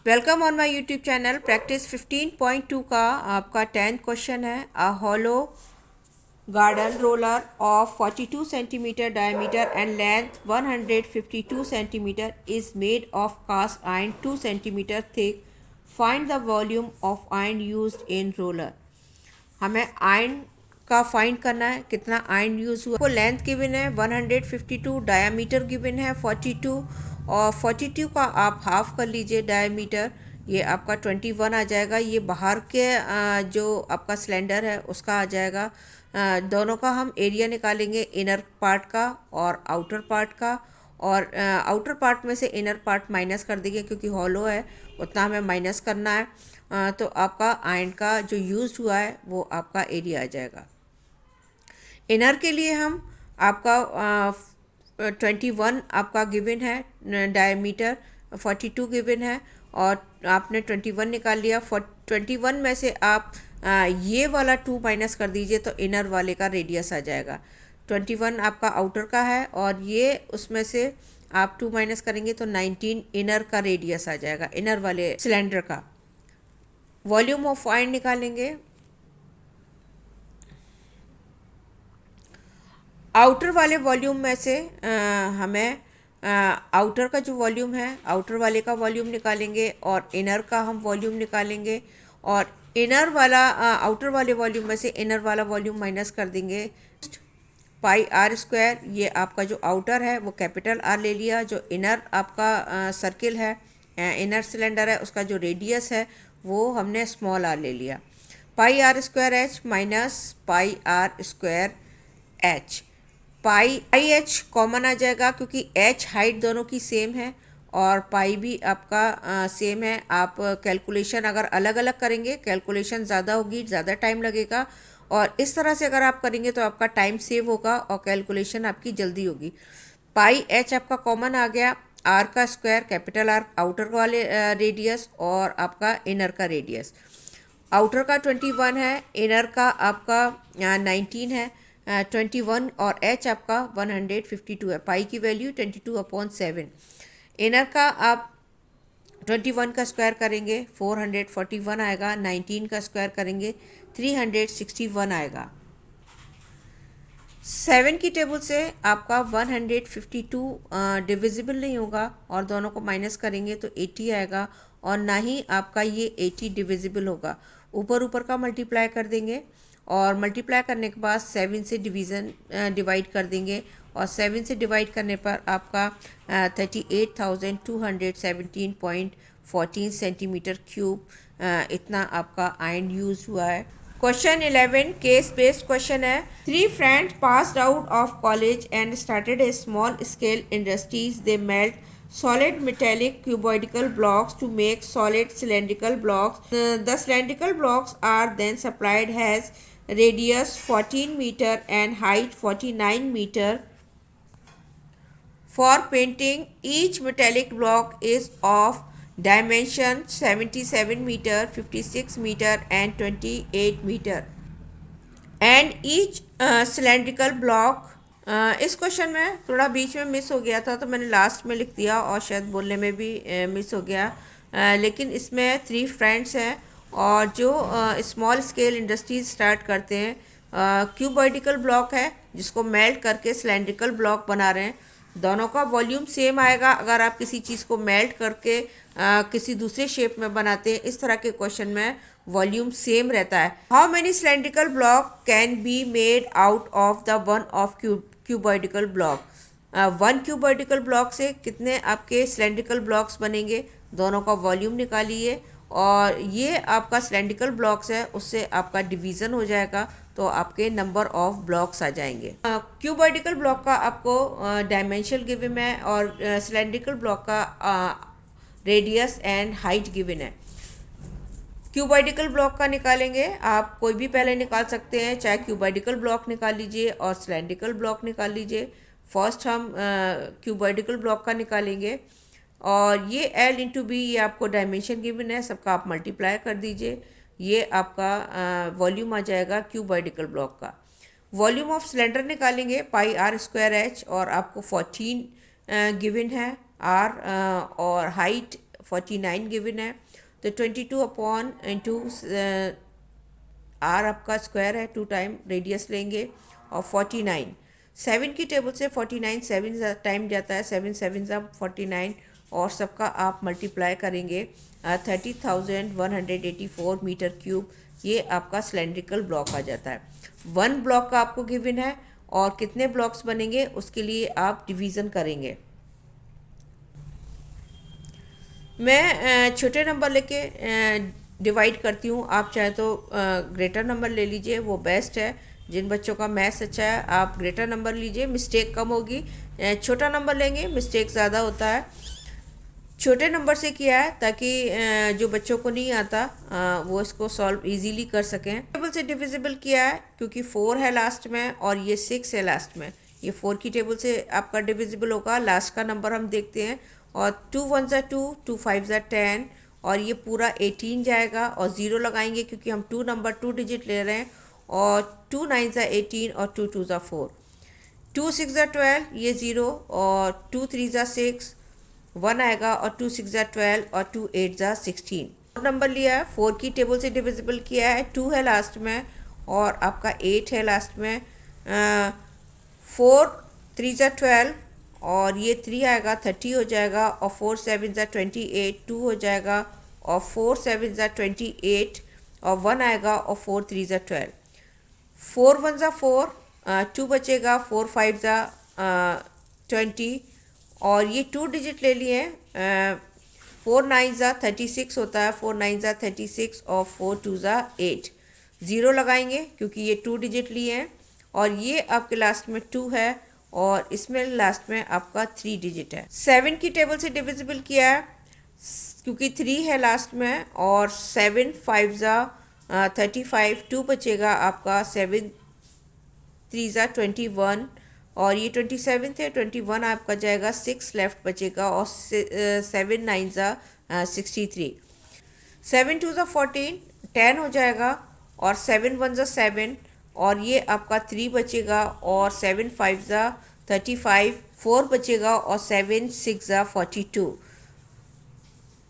Welcome on my YouTube channel. Practice 15.2 का आपका 10th question है। A hollow garden roller of 42 centimetre diameter and length 152 centimetre is made of cast iron 2 centimetre thick. Find the volume of iron used in roller. हमें iron का find करना है, कितना iron use हुआ। को length given है 152, diameter given है 42 और 42 का आप हाफ कर लीजिए डायामीटर, ये आपका 21 आ जाएगा। ये बाहर के जो आपका सिलेंडर है उसका आ जाएगा। दोनों का हम एरिया निकालेंगे, इनर पार्ट का और आउटर पार्ट का। और आउटर पार्ट में से इनर पार्ट माइनस कर देंगे क्योंकि हॉलो है, उतना हमें माइनस करना है। तो आपका आयरन का जो यूज़ हुआ है वो आपका एरिया आ जाएगा। इनर के लिए हम आपका 21 आपका गिवन है, डायमीटर 42 गिवन है और आपने 21 निकाल लिया। 21 में से आप ये वाला 2 माइनस कर दीजिए तो इनर वाले का रेडियस आ जाएगा। 21 आपका आउटर का है और ये उसमें से आप 2 माइनस करेंगे तो 19 इनर का रेडियस आ जाएगा, इनर वाले सिलेंडर का। वॉल्यूम ऑफ आयरन निकालेंगे। आउटर वाले वॉल्यूम में से हमें आउटर का जो वॉल्यूम है आउटर वाले का वॉल्यूम निकालेंगे और इनर का हम वॉल्यूम निकालेंगे। और इनर वाला आउटर वाले वॉल्यूम में से इनर वाला वॉल्यूम माइनस कर देंगे। पाई आर स्क्वायर, ये आपका जो आउटर है वो कैपिटल आर ले लिया, जो इनर आपका सर्किल है, इनर सिलेंडर है, उसका जो रेडियस है वो हमने स्मॉल आर ले लिया। Pi R square H minus pi R square H. Pi I H common आ जाएगा क्योंकि एच हाइट दोनों की सेम है और पाई भी आपका सेम है। आप कैलकुलेशन अगर अलग अलग करेंगे कैलकुलेशन ज़्यादा होगी, ज़्यादा टाइम लगेगा। और इस तरह से अगर आप करेंगे तो आपका टाइम सेव होगा और कैलकुलेशन आपकी जल्दी होगी। पाई एच आपका कॉमन आ गया। आर का स्क्वायर, कैपिटल आर आउटर वाले रेडियस और आपका इनर का रेडियस। आउटर का 21 है, इनर का आपका 19 है। 21 और एच आपका 152 है। पाई की वैल्यू 22/7। इनर का आप 21 का स्क्वायर करेंगे 441 आएगा, 19 का स्क्वायर करेंगे 361 आएगा। 7 की टेबल से आपका 152 डिविजिबल नहीं होगा और दोनों को माइनस करेंगे तो 80 आएगा और ना ही आपका ये 80 डिविजिबल होगा। ऊपर ऊपर का मल्टीप्लाई कर देंगे और मल्टीप्लाई करने के बाद 7 से डिवाइड कर देंगे और 7 से डिवाइड करने पर आपका 38,217.14 सेंटीमीटर क्यूब इतना आपका आयरन यूज़ हुआ है। क्वेश्चन 11 केस बेस्ड क्वेश्चन है। 3 friends passed out of college and started a small scale industries. They melt solid metallic cuboidal blocks to make solid cylindrical blocks. The cylindrical blocks are then supplied as radius 14 meter and height 49 meter. For painting, each metallic block is of dimension 77 meter, 56 meter and 28 meter. And each cylindrical block, इस question में थोड़ा बीच में miss हो गया था तो मैंने last में लिख दिया और शायद बोलने में भी मिस हो गया। लेकिन इसमें 3 फ्रेंड्स हैं और जो स्मॉल स्केल इंडस्ट्रीज स्टार्ट करते हैं। क्यूबॉइडिकल ब्लॉक है जिसको मेल्ट करके सिलेंड्रिकल ब्लॉक बना रहे हैं। दोनों का वॉल्यूम सेम आएगा अगर आप किसी चीज़ को मेल्ट करके किसी दूसरे शेप में बनाते हैं। इस तरह के क्वेश्चन में वॉल्यूम सेम रहता है। How many cylindrical block can be made out of the one of cuboidical block. 1 cuboidical block से कितने आपके सिलेंड्रिकल ब्लॉक्स बनेंगे, दोनों का वॉल्यूम निकालिए और ये आपका सिलेंड्रिकल ब्लॉक्स है उससे आपका डिवीज़न हो जाएगा तो आपके नंबर ऑफ ब्लॉक्स आ जाएंगे। क्यूबॉइडिकल ब्लॉक का आपको डायमेंशन गिवन है और सिलेंड्रिकल ब्लॉक का रेडियस एंड हाइट गिवन है। क्यूबॉइडिकल ब्लॉक का निकालेंगे, आप कोई भी पहले निकाल सकते हैं, चाहे क्यूबॉइडिकल ब्लॉक निकाल लीजिए और सिलेंड्रिकल ब्लॉक निकाल लीजिए। फर्स्ट हम क्यूबॉइडिकल ब्लॉक का निकालेंगे और ये L इंटू बी, ये आपको डायमेंशन गिवन है, सबका आप मल्टीप्लाई कर दीजिए। ये आपका वॉल्यूम आ जाएगा क्यूबॉइडिकल ब्लॉक का। वॉल्यूम ऑफ सिलेंडर निकालेंगे पाई आर स्क्वायर एच और आपको 14 गिवन है आर और हाइट 49 गिवन है, तो 22 अपॉन इंटू आर आपका स्क्वायर है, 2 टाइम रेडियस लेंगे और 49 7 की टेबल से 49 7 टाइम जाता है, 7 7 सा 49 और सबका आप मल्टीप्लाई करेंगे 30,184 मीटर क्यूब, ये आपका सिलेंड्रिकल ब्लॉक आ जाता है। 1 ब्लॉक का आपको गिवन है और कितने ब्लॉक्स बनेंगे उसके लिए आप डिवीज़न करेंगे। मैं छोटे नंबर लेके डिवाइड करती हूँ, आप चाहे तो ग्रेटर नंबर ले लीजिए, वो बेस्ट है। जिन बच्चों का मैथ्स अच्छा है आप ग्रेटर नंबर लीजिए, मिस्टेक कम होगी। छोटा नंबर लेंगे मिस्टेक ज़्यादा होता है। छोटे नंबर से किया है ताकि जो बच्चों को नहीं आता वो इसको सॉल्व इजीली कर सकें। टेबल से डिविजिबल किया है क्योंकि 4 है लास्ट में और ये 6 है लास्ट में, ये 4 की टेबल से आपका डिविजिबल होगा। लास्ट का नंबर हम देखते हैं और 2 1 ज़ा 2, 2 5 ज़ा 10 और ये पूरा 18 जाएगा और ज़ीरो लगाएंगे क्योंकि हम 2 नंबर 2 डिजिट ले रहे हैं और 2 9 ज़ा 18 और 2 2 ज़ा 4, 2 6 ज़ा 12 ये ज़ीरो और 2 3 ज़ा 6 1 आएगा और 2 6 ज़ा 12 और 2 8 ज़ा 16। नंबर लिया है 4 की टेबल से डिविजिबल किया है, 2 है लास्ट में और आपका 8 है लास्ट में। 4 3 ज़ा 12 और ये 3 आएगा 30 हो जाएगा और 4 7 ज़ा 28 2 हो जाएगा और 4 7 ज़ा 28 और 1 आएगा और 4 3 ज़ा 12, 4 1 ज़ा 4 2 बचेगा, 4 5 ज़ा 20 और ये 2 डिजिट ले लिए हैं। 4 9 ज़ा 36 होता है, 4 9 ज़ा 36 और 4 2 ज़ा 8, ज़ीरो लगाएंगे क्योंकि ये 2 डिजिट लिए हैं और ये आपके लास्ट में 2 है और इसमें लास्ट में आपका 3 डिजिट है। 7 की टेबल से डिविजिबल किया है क्योंकि 3 है लास्ट में और 7 5 ज़ा 35, 2 बचेगा आपका, 7 3 ज़ा 21 और ये 27 है, 21 आपका जाएगा, 6 लेफ्ट बचेगा और 7 9 ज़ा 63, 7 2 ज़ा 14 10 हो जाएगा और 7 1 ज़ा 7 और ये आपका 3 बचेगा और 7 5 ज़ा 35, 4 बचेगा और 7 6 ज़ा 42,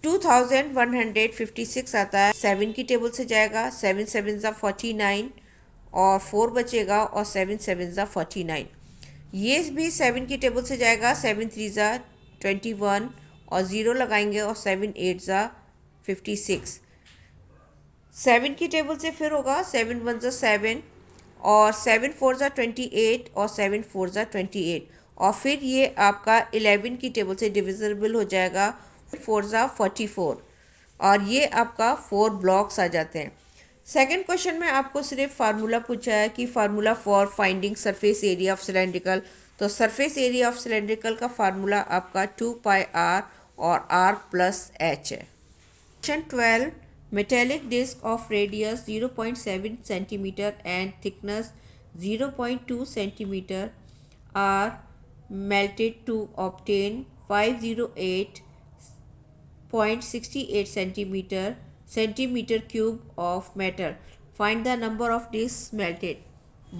2156 आता है। 7 की टेबल से जाएगा, 7 7 ज़ा 49 और 4 बचेगा और 7 7 ज़ा 49। ये भी 7 की टेबल से जाएगा, 7 3 ज़ा 21 और ज़ीरो लगाएंगे और 7 8 ज़ा 56। 7 की टेबल से फिर होगा 7 1 ज़ा 7 और 7 4 ज़ा 28 और 7 4 ज़ा 28 और फिर ये आपका 11 की टेबल से डिविजिबल हो जाएगा, 4 ज़ा 44 और ये आपका 4 ब्लॉक्स आ जाते हैं। सेकंड क्वेश्चन में आपको सिर्फ फार्मूला पूछा है कि formula for finding surface area of cylindrical, तो सरफेस एरिया ऑफ सिलेंड्रिकल का फार्मूला आपका 2 पाई आर और आर प्लस एच है। Question 12, metallic disc of radius 0.7 centimetre and thickness 0.2 centimetre are melted to obtain 508.68 centimeter cube of matter. Find the number of discs melted.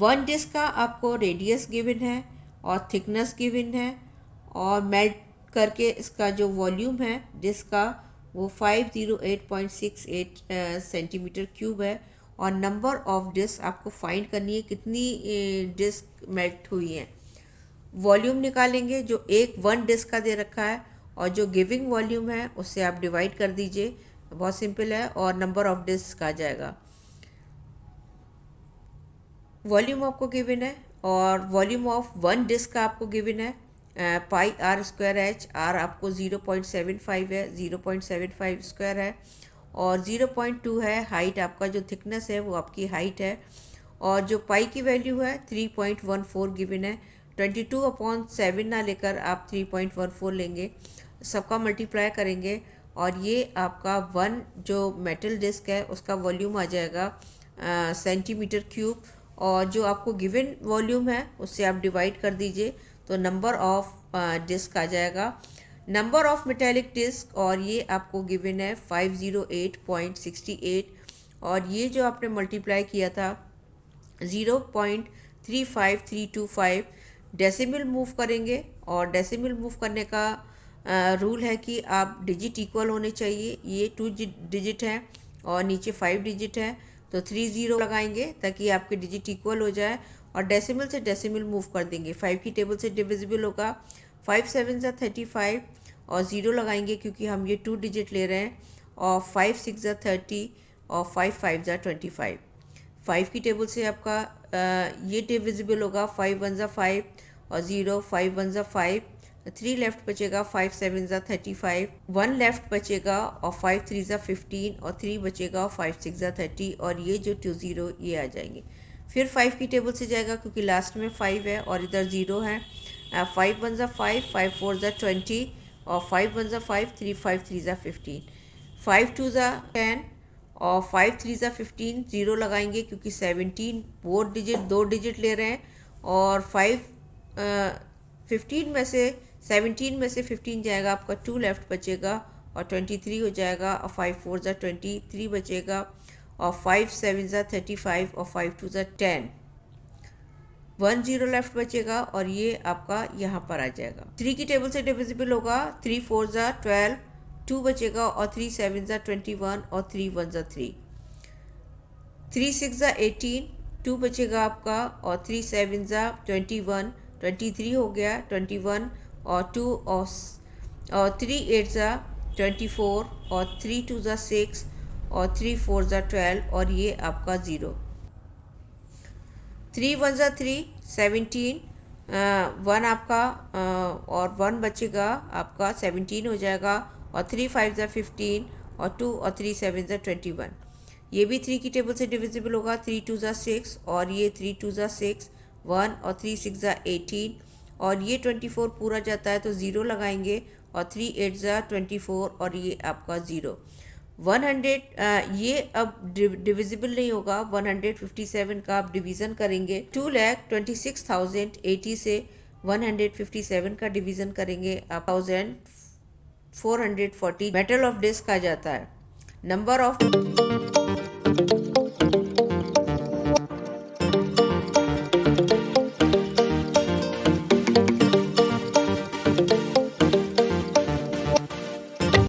1 disc का आपको radius given है और thickness given है और melt करके इसका जो वॉल्यूम है डिस्क का वो 508.68 सेंटीमीटर क्यूब है और नंबर ऑफ डिस्क आपको फाइंड करनी है, कितनी डिस्क मेल्ट हुई हैं। वॉल्यूम निकालेंगे जो 1 डिस्क का दे रखा है और जो गिविंग वॉल्यूम है उससे आप डिवाइड कर दीजिए, बहुत सिंपल है और नंबर ऑफ डिस्क आ जाएगा। वॉल्यूम आपको गिवन है और वॉल्यूम ऑफ 1 डिस्क का आपको गिवन है पाई आर स्क्वायर एच, आर आपको 0.75 है, 0.75 स्क्वायर है और 0.2 है हाइट, आपका जो थिकनेस है वो आपकी हाइट है और जो पाई की वैल्यू है 3.14 गिवन है। 22/7 ना लेकर आप 3.14 लेंगे, सबका मल्टीप्लाई करेंगे और ये आपका 1 जो मेटल डिस्क है उसका वॉल्यूम आ जाएगा सेंटीमीटर क्यूब और जो आपको गिवन वॉल्यूम है उससे आप डिवाइड कर दीजिए तो नंबर ऑफ डिस्क आ जाएगा। नंबर ऑफ मेटेलिक डिस्क और ये आपको गिवन है 508.68 और ये जो आपने मल्टीप्लाई किया था 0.35325 डेसिमल मूव करेंगे और डेसिमल मूव करने का रूल है कि आप डिजिट इक्वल होने चाहिए। ये 2 डिजिट है और नीचे 5 डिजिट है, तो 3 ज़ीरो लगाएंगे ताकि आपके डिजिट इक्वल हो जाए और डेसिमल से डेसिमल मूव कर देंगे। 5 की टेबल से डिविजिबल होगा, 5 7 ज़ा 35 और ज़ीरो लगाएंगे क्योंकि हम ये 2 डिजिट ले रहे हैं, और 5 6 ज़ा 30 और 5 5 ज़ा 25। 5 की टेबल से आपका ये डिविजिबल होगा, 5 1 ज़ा 5 और ज़ीरो, 5 1 ज़ा 5, 3 लेफ्ट बचेगा, 5 7 ज़ा 35, 1 लेफ्ट बचेगा और 5 3 ज़ा 15 और 3 बचेगा और 5 6 ज़ा 30 और ये जो 2 ज़ीरो ये आ जाएंगे। फिर 5 की टेबल से जाएगा क्योंकि लास्ट में 5 है और इधर ज़ीरो है। 5 1 ज़ा 5, 5 4 ज़ा 20 और 5 1 ज़ा 5, 3 5 3 ज़ा 15, 5 2 ज़ा 10 और 5 3 ज़ा 15, ज़ीरो लगाएंगे क्योंकि 17 वो डिजिट 2 डिजिट ले रहे हैं और 15 में से 17 में से 15 जाएगा, आपका 2 लेफ्ट बचेगा और 23 हो जाएगा और 5 4 ज़ा 23 बचेगा और 5 7 ज़ा 35 और 5 2 ज़ा 10, 1 ज़ीरो लेफ्ट बचेगा और ये आपका यहाँ पर आ जाएगा। 3 की टेबल से डिविजिबल होगा, 3 4 ज़ा 12, 2 बचेगा और 3 7 ज़ा 21 और 3 1 ज़ा 3, 3 6 ज़ा 18, 2 बचेगा आपका और 3 7 ज़ा 21, 23 हो गया, 21 और 2 और 3 8 ज़ा 24 और 3 2 ज़ा 6 और 3 4 ज़ा 12 और ये आपका ज़ीरो। 3 1 ज़ा 3, 17, 1 आपका और 1 बचेगा आपका 17 हो जाएगा और 3 5 ज़ा 15 और 2 और 3 7 ज़ा 21। ये भी 3 की टेबल से डिविजिबल होगा, 3 2 ज़ा 6 और ये 3 2 ज़ा 6, 1 और 3 6 ज़ा 18 और ये 24 पूरा जाता है तो ज़ीरो लगाएंगे और 3 8 ज़ा 24 और ये आपका ज़ीरो। 100 ये अब डिविजिबल नहीं होगा, 157 का आप डिवीज़न करेंगे, 2,26,080 से 157 का डिवीज़न करेंगे आप 1440 मेटल ऑफ डिस्क आ जाता है। Number of